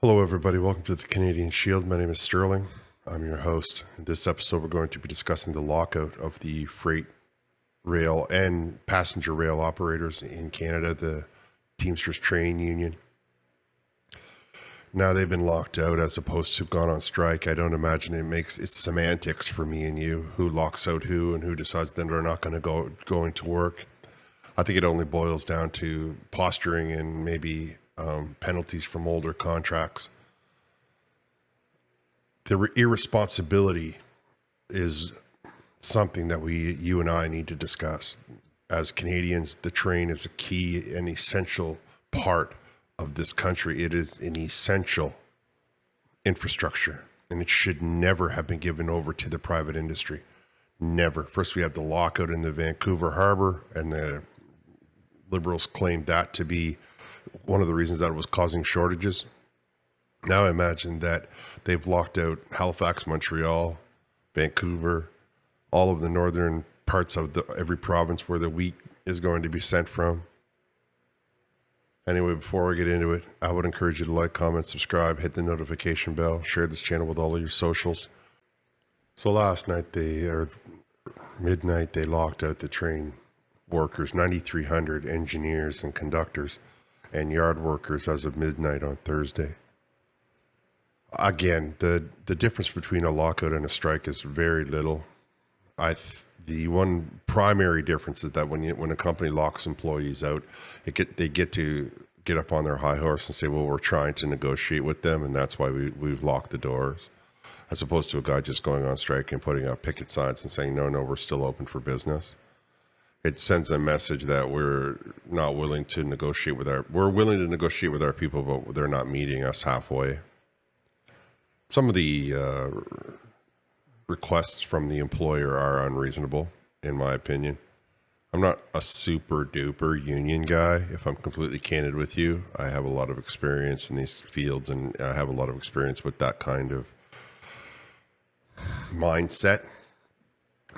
Hello, everybody. Welcome to the Canadian Shield. My name is Sterling. I'm your host. In this episode, we're going to be discussing the lockout of the freight rail and passenger rail operators in Canada, the Teamsters Train Union. Now they've been locked out as opposed to gone on strike. I don't imagine it's semantics for me and you, who locks out who and who decides then they're not going to go into work. I think it only boils down to posturing and maybe penalties from older contracts. The irresponsibility is something that you and I need to discuss. As Canadians, the train is a key and essential part of this country. It is an essential infrastructure, and it should never have been given over to the private industry. Never. First, we have the lockout in the Vancouver Harbor, and the Liberals claimed that to be one of the reasons that it was causing shortages. Now imagine that they've locked out Halifax, Montreal, Vancouver, all of the northern parts of every province where the wheat is going to be sent from. Anyway, before I get into it, I would encourage you to like, comment, subscribe, hit the notification bell, share this channel with all of your socials. So last night, midnight, they locked out the train workers, 9,300 engineers and conductors and yard workers as of midnight on Thursday. Again, the difference between a lockout and a strike is very little. The one primary difference is that when a company locks employees out, they get to get up on their high horse and say, well, we're trying to negotiate with them, and that's why we've locked the doors, as opposed to a guy just going on strike and putting out picket signs and saying, no, we're still open for business. It sends a message that we're willing to negotiate with our people, but they're not meeting us halfway. Some of the requests from the employer are unreasonable, in my opinion. I'm not a super duper union guy, if I'm completely candid with you. I have a lot of experience in these fields, and I have a lot of experience with that kind of mindset.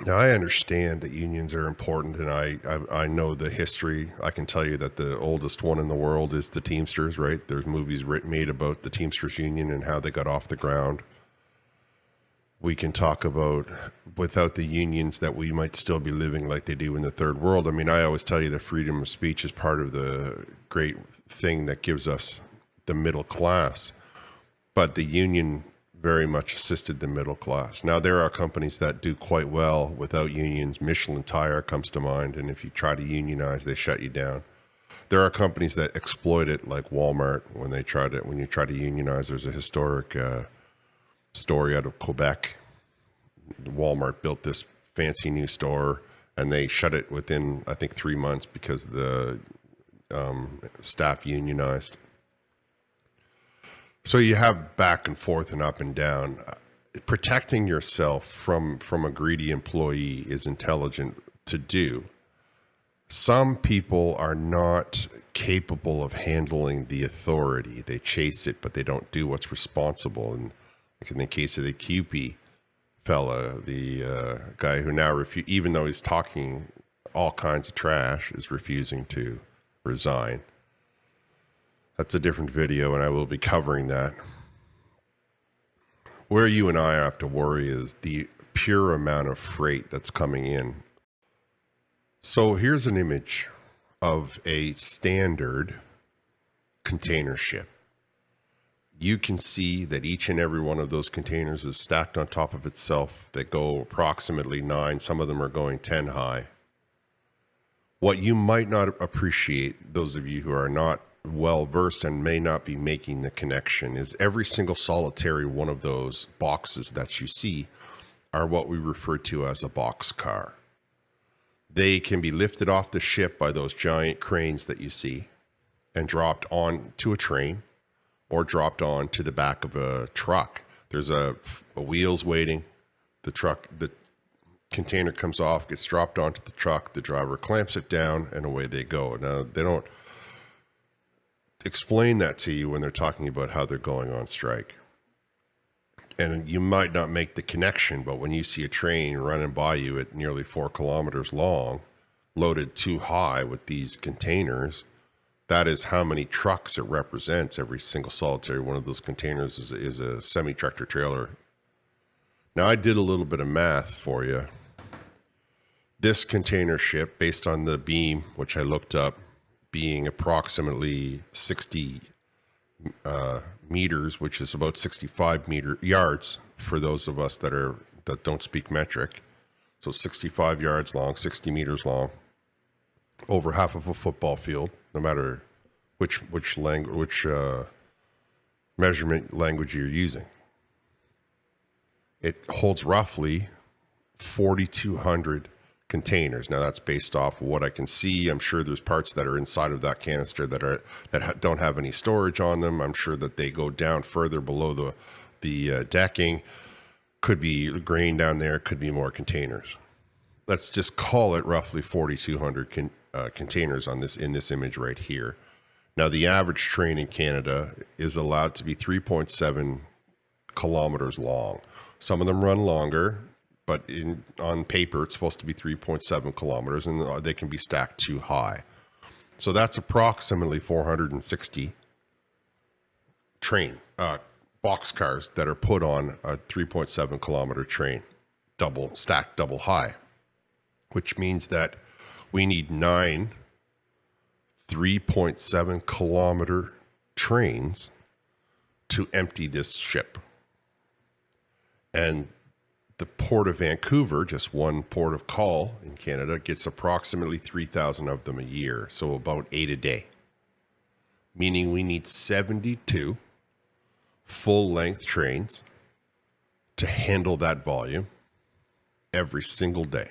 Now, I understand that unions are important, and I know the history. I can tell you that the oldest one in the world is the Teamsters, right? There's movies made about the Teamsters Union and how they got off the ground. We can talk about, without the unions, that we might still be living like they do in the third world. I mean, I always tell you that freedom of speech is part of the great thing that gives us the middle class. But the union very much assisted the middle class. Now, there are companies that do quite well without unions. Michelin Tire comes to mind, and if you try to unionize, they shut you down. There are companies that exploit it, like Walmart. When you try to unionize, there's a historic story out of Quebec. Walmart built this fancy new store, and they shut it within, I think, 3 months because the staff unionized. So you have back and forth and up and down. Protecting yourself from a greedy employee is intelligent to do. Some people are not capable of handling the authority. They chase it, but they don't do what's responsible. And like in the case of the QP fella, the guy who now, even though he's talking all kinds of trash, is refusing to resign. That's a different video, and I will be covering that. Where you and I have to worry is the pure amount of freight that's coming in. So here's an image of a standard container ship. You can see that each and every one of those containers is stacked on top of itself. They go approximately 9. Some of them are going 10 high. What you might not appreciate, those of you who are not well versed and may not be making the connection, is every single solitary one of those boxes that you see are what we refer to as a box car. They can be lifted off the ship by those giant cranes that you see and dropped onto a train or dropped onto the back of a truck. There's a wheels waiting. The container comes off, gets dropped onto the truck. The driver clamps it down, and away they go. Now, they don't explain that to you when they're talking about how they're going on strike. And you might not make the connection, but when you see a train running by you at nearly 4 kilometers long, loaded too high with these containers, That is how many trucks it represents. Every single solitary one of those containers is a semi-tractor trailer. Now, I did a little bit of math for you. This container ship, based on the beam, which I looked up, being approximately 60 meters, which is about 65 yards for those of us that don't speak metric. So 65 yards long, 60 meters long, over half of a football field, no matter which measurement language you're using. It holds roughly 4,200 containers. Now that's based off of what I can see. I'm sure there's parts that are inside of that canister that don't have any storage on them. I'm sure that they go down further below the decking. Could be grain down there. Could be more containers. Let's just call it roughly 4,200 containers in this image right here. Now the average train in Canada is allowed to be 3.7 kilometers long. Some of them run longer, but on paper, it's supposed to be 3.7 kilometers, and they can be stacked too high. So that's approximately 460 boxcars that are put on a 3.7 kilometer train, stacked double high, which means that we need 9 3.7 kilometer trains to empty this ship. And the Port of Vancouver, just one port of call in Canada, gets approximately 3,000 of them a year. So about 8 a day. Meaning we need 72 full-length trains to handle that volume every single day.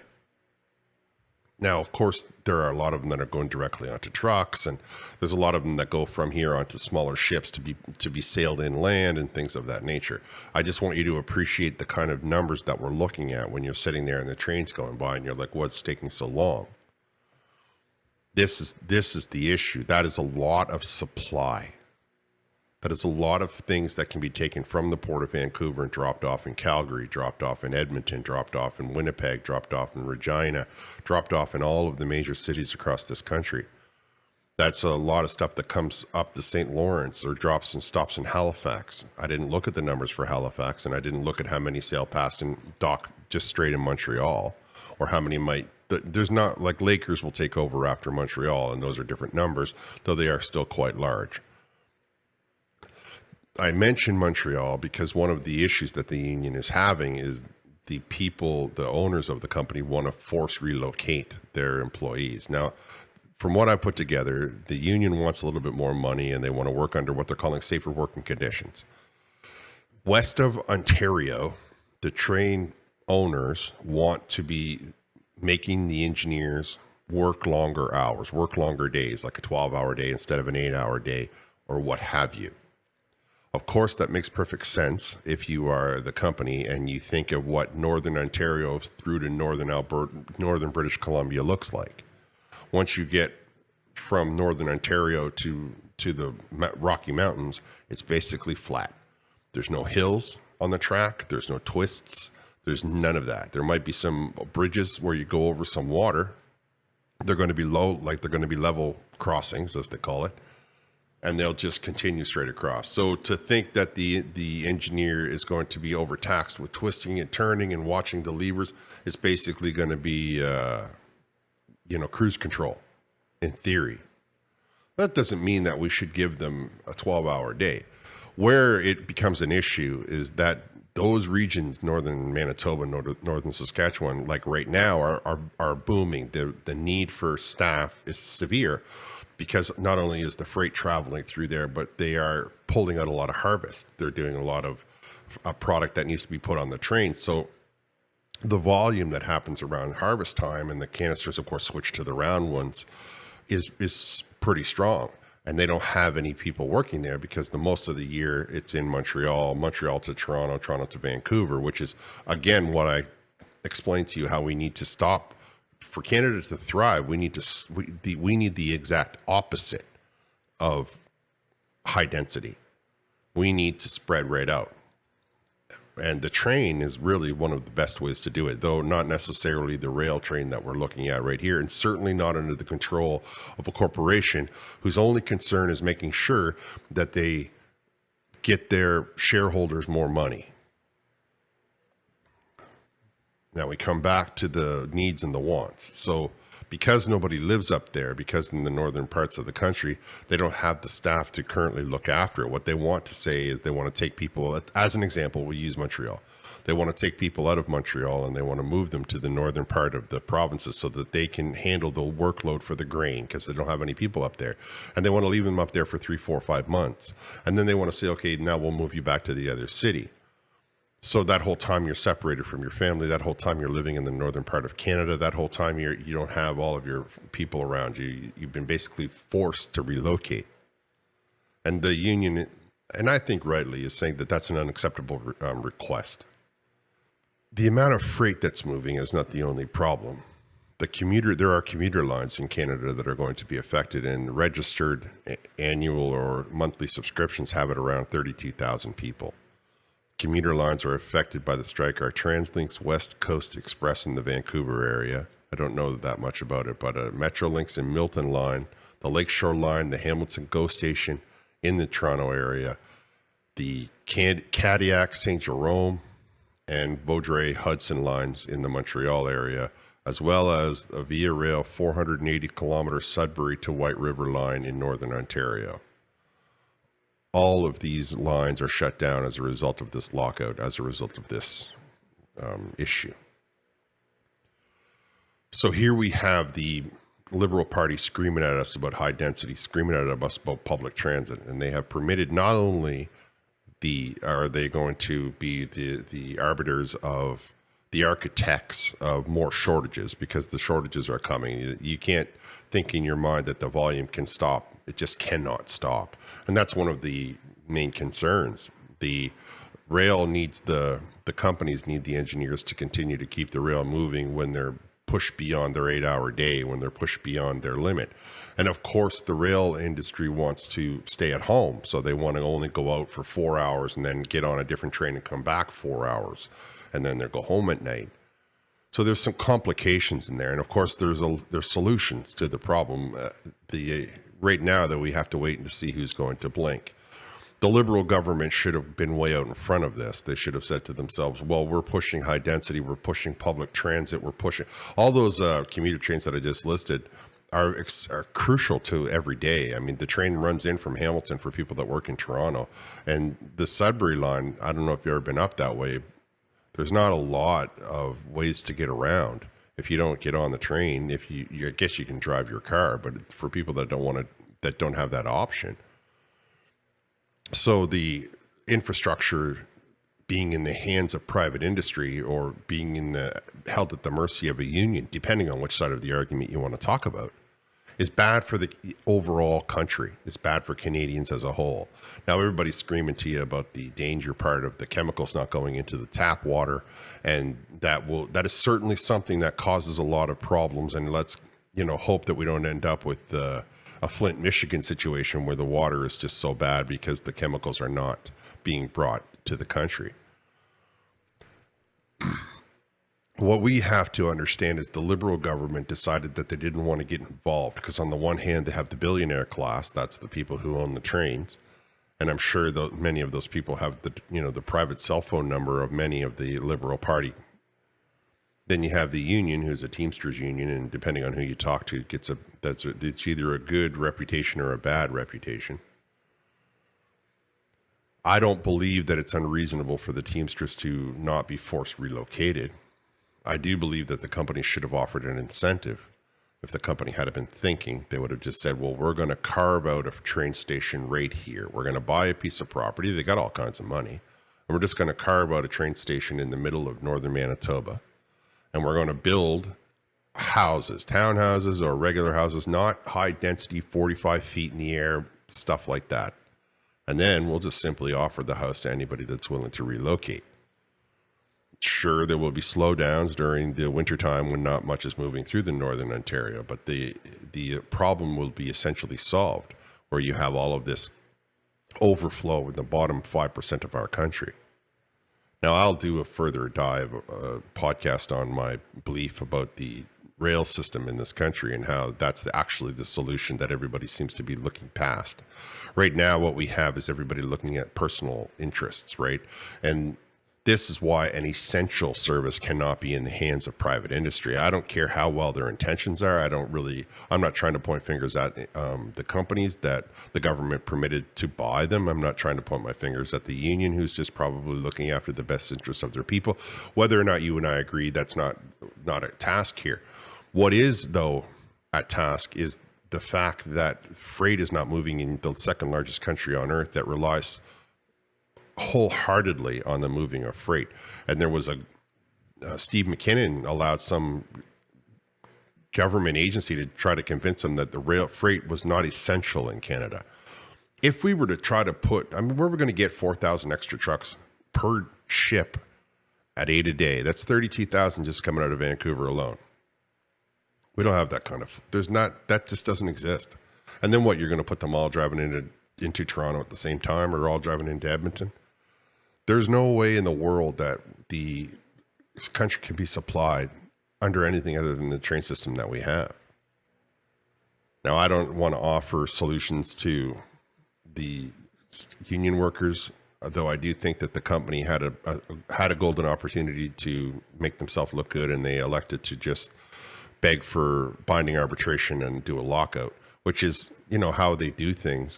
Now, of course, there are a lot of them that are going directly onto trucks, and there's a lot of them that go from here onto smaller ships to be sailed inland and things of that nature. I just want you to appreciate the kind of numbers that we're looking at when you're sitting there and the train's going by, and you're like, "What's taking so long?" This is the issue. That is a lot of supply. That is a lot of things that can be taken from the Port of Vancouver and dropped off in Calgary, dropped off in Edmonton, dropped off in Winnipeg, dropped off in Regina, dropped off in all of the major cities across this country. That's a lot of stuff that comes up the St. Lawrence or drops and stops in Halifax. I didn't look at the numbers for Halifax, and I didn't look at how many sail past and dock just straight in Montreal, or how many might. There's not, like, Lakers will take over after Montreal, and those are different numbers, though they are still quite large. I mentioned Montreal because one of the issues that the union is having is the owners of the company want to force relocate their employees. Now, from what I put together, the union wants a little bit more money, and they want to work under what they're calling safer working conditions. West of Ontario, the train owners want to be making the engineers work longer hours, work longer days, like a 12-hour day instead of an 8-hour day, or what have you. Of course, that makes perfect sense if you are the company and you think of what Northern Ontario through to Northern Alberta, Northern British Columbia looks like. Once you get from Northern Ontario to the Rocky Mountains, it's basically flat. There's no hills on the track. There's no twists. There's none of that. There might be some bridges where you go over some water. They're going to be low, like they're going to be level crossings, as they call it. And they'll just continue straight across. So to think that the engineer is going to be overtaxed with twisting and turning and watching the levers is basically going to be, cruise control in theory. That doesn't mean that we should give them a 12-hour day. Where it becomes an issue is that those regions, northern Manitoba, northern Saskatchewan, like right now, are booming. The need for staff is severe. Because not only is the freight traveling through there, but they are pulling out a lot of harvest. They're doing a lot of a product that needs to be put on the train. So the volume that happens around harvest time, and the canisters, of course, switch to the round ones, is pretty strong. And they don't have any people working there because the most of the year it's in Montreal to Toronto, Toronto to Vancouver, which is, again, what I explained to you, how we need to stop. For Canada to thrive, we need the exact opposite of high density. We need to spread right out. And the train is really one of the best ways to do it, though not necessarily the rail train that we're looking at right here, and certainly not under the control of a corporation whose only concern is making sure that they get their shareholders more money. Now we come back to the needs and the wants. So because nobody lives up there, because in the northern parts of the country, they don't have the staff to currently look after it. What they want to say is they want to take people, as an example, we use Montreal. They want to take people out of Montreal and they want to move them to the northern part of the provinces so that they can handle the workload for the grain because they don't have any people up there. And they want to leave them up there for 3, 4, 5 months. And then they want to say, okay, now we'll move you back to the other city. So that whole time you're separated from your family, that whole time you're living in the northern part of Canada, that whole time you don't have all of your people around you. You've been basically forced to relocate. And the union, and I think rightly, is saying that that's an unacceptable request. The amount of freight that's moving is not the only problem. There are commuter lines in Canada that are going to be affected, and registered annual or monthly subscriptions have it around 32,000 people. Commuter lines are affected by the strike are TransLink's West Coast Express in the Vancouver area. I don't know that much about it, but Metrolinx and Milton line, the Lakeshore line, the Hamilton GO station in the Toronto area, the Cadillac St. Jerome and Vaudreuil Hudson lines in the Montreal area, as well as a Via Rail 480 kilometer Sudbury to White River line in northern Ontario. All of these lines are shut down as a result of this lockout, as a result of this issue. So here we have the Liberal Party screaming at us about high density, screaming at us about public transit, and they have permitted not only are they going to be the arbiters of the architects of more shortages, because the shortages are coming. You can't think in your mind that the volume can stop. It just cannot stop. And that's one of the main concerns. The rail needs the companies need the engineers to continue to keep the rail moving when they're pushed beyond their 8-hour day, when they're pushed beyond their limit. And of course, the rail industry wants to stay at home. So they want to only go out for 4 hours and then get on a different train and come back 4 hours. And then they go home at night. So there's some complications in there. And of course, there's solutions to the problem. Right now, that we have to wait and to see who's going to blink. The Liberal government should have been way out in front of this. They should have said to themselves, well, we're pushing high density, we're pushing public transit, we're pushing all those commuter trains that I just listed are crucial to every day. I mean, the train runs in from Hamilton for people that work in Toronto. And the Sudbury line, I don't know if you've ever been up that way, there's not a lot of ways to get around. If you don't get on the train, I guess you can drive your car, but for people that don't have that option. So the infrastructure being in the hands of private industry or being held at the mercy of a union, depending on which side of the argument you want to talk about, is bad for the overall country. It's bad for Canadians as a whole. Now, everybody's screaming to you about the danger part of the chemicals not going into the tap water. And that is certainly something that causes a lot of problems. And let's, hope that we don't end up with a Flint, Michigan situation where the water is just so bad because the chemicals are not being brought to the country. What we have to understand is the Liberal government decided that they didn't want to get involved because on the one hand, they have the billionaire class. That's the people who own the trains. And I'm sure many of those people have the private cell phone number of many of the Liberal Party. Then you have the union, who's a Teamsters union, and depending on who you talk to, it's either a good reputation or a bad reputation. I don't believe that it's unreasonable for the Teamsters to not be forced relocated. I do believe that the company should have offered an incentive. If the company had been thinking, they would have just said, well, we're going to carve out a train station right here. We're going to buy a piece of property. They got all kinds of money. And we're just going to carve out a train station in the middle of northern Manitoba. And we're going to build houses, townhouses or regular houses, not high density, 45 feet in the air, stuff like that. And then we'll just simply offer the house to anybody that's willing to relocate. Sure, there will be slowdowns during the wintertime when not much is moving through the northern Ontario, but the problem will be essentially solved where you have all of this overflow in the bottom 5% of our country. Now, I'll do a further dive podcast on my belief about the rail system in this country and how that's actually the solution that everybody seems to be looking past. Right now, what we have is everybody looking at personal interests, right? And this is why an essential service cannot be in the hands of private industry. I don't care how well their intentions are. I'm not trying to point fingers at the companies that the government permitted to buy them. I'm not trying to point my fingers at the union, who's just probably looking after the best interests of their people. Whether or not you and I agree, that's not a task here. What is, though, at task is the fact that freight is not moving in the second largest country on earth that relies wholeheartedly on the moving of freight. And there was Steve McKinnon allowed some government agency to try to convince him that the rail freight was not essential in Canada. If we were to try to where we're going to get 4,000 extra trucks per ship at 8 a day, that's 32,000 just coming out of Vancouver alone. We don't have that that just doesn't exist. And then what, you're going to put them all driving into Toronto at the same time, or all driving into Edmonton? There's no way in the world that the country can be supplied under anything other than the train system that we have. Now, I don't want to offer solutions to the union workers, though I do think that the company had a golden opportunity to make themselves look good, and they elected to just beg for binding arbitration and do a lockout, which is, how they do things.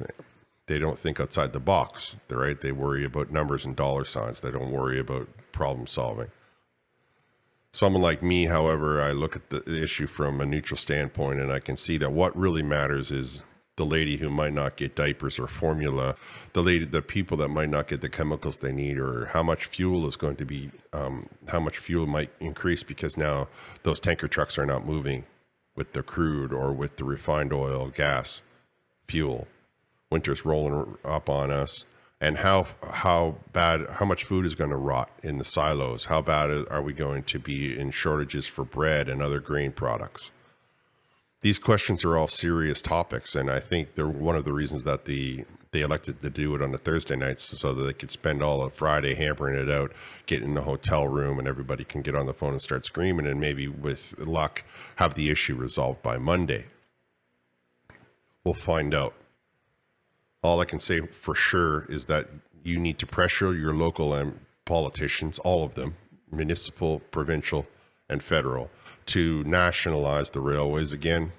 They don't think outside the box, right? They worry about numbers and dollar signs. They don't worry about problem solving. Someone like me, however, I look at the issue from a neutral standpoint, and I can see that what really matters is the lady who might not get diapers or formula, the people that might not get the chemicals they need, or how much fuel is going to be, how much fuel might increase because now those tanker trucks are not moving with the crude or with the refined oil, gas, fuel. Winter's rolling up on us, and how much food is going to rot in the silos? How bad are we going to be in shortages for bread and other grain products? These questions are all serious topics, and I think they're one of the reasons that they elected to do it on a Thursday night, so that they could spend all of Friday hammering it out, get in the hotel room, and everybody can get on the phone and start screaming, and maybe with luck have the issue resolved by Monday. We'll find out. All I can say for sure is that you need to pressure your local politicians, all of them, municipal, provincial, and federal, to nationalize the railways again.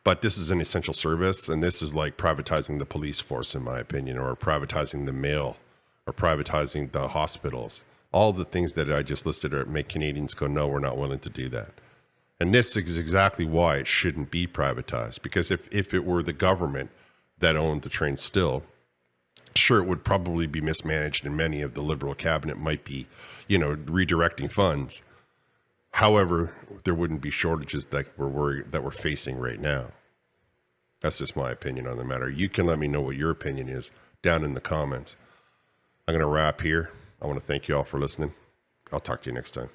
But this is an essential service, and this is like privatizing the police force, in my opinion, or privatizing the mail, or privatizing the hospitals. All the things that I just listed make Canadians go, no, we're not willing to do that. And this is exactly why it shouldn't be privatized, because if it were the government that owned the train still, sure, it would probably be mismanaged, and many of the Liberal cabinet might be, redirecting funds. However, there wouldn't be shortages that we're facing right now. That's just my opinion on the matter. You can let me know what your opinion is down in the comments. I'm going to wrap here. I want to thank you all for listening. I'll talk to you next time.